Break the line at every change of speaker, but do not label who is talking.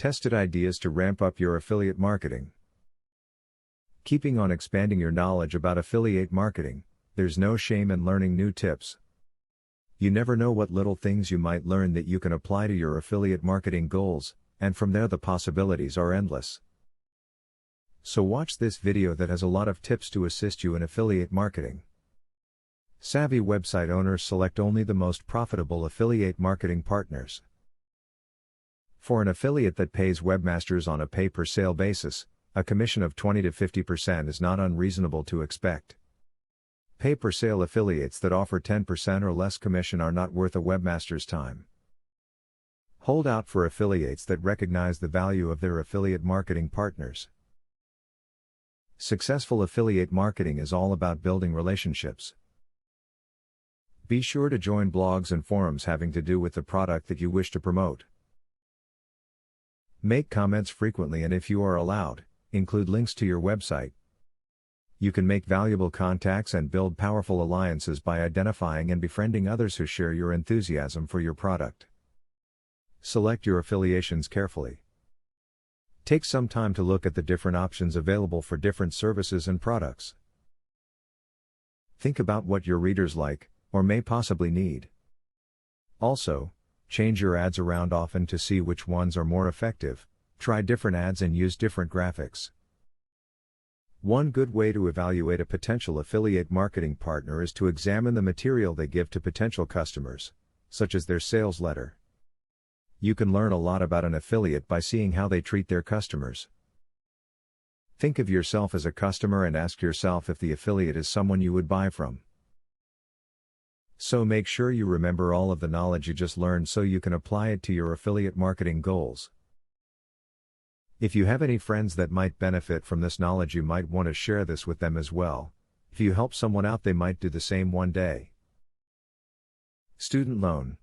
Tested ideas to ramp up your affiliate marketing. Keeping on expanding your knowledge about affiliate marketing, there's no shame in learning new tips. You never know what little things you might learn that you can apply to your affiliate marketing goals, and from there the possibilities are endless. So watch this video that has a lot of tips to assist you in affiliate marketing. Savvy website owners select only the most profitable affiliate marketing partners. For an affiliate that pays webmasters on a pay-per-sale basis, a commission of 20 to 50% is not unreasonable to expect. Pay-per-sale affiliates that offer 10% or less commission are not worth a webmaster's time. Hold out for affiliates that recognize the value of their affiliate marketing partners. Successful affiliate marketing is all about building relationships. Be sure to join blogs and forums having to do with the product that you wish to promote. Make comments frequently, and if you are allowed, include links to your website. You can make valuable contacts and build powerful alliances by identifying and befriending others who share your enthusiasm for your product. Select your affiliations carefully. Take some time to look at the different options available for different services and products. Think about what your readers like, or may possibly need. Also, change your ads around often to see which ones are more effective. Try different ads and use different graphics. One good way to evaluate a potential affiliate marketing partner is to examine the material they give to potential customers, such as their sales letter. You can learn a lot about an affiliate by seeing how they treat their customers. Think of yourself as a customer and ask yourself if the affiliate is someone you would buy from. So make sure you remember all of the knowledge you just learned so you can apply it to your affiliate marketing goals. If you have any friends that might benefit from this knowledge, you might want to share this with them as well. If you help someone out, they might do the same one day. Student loan.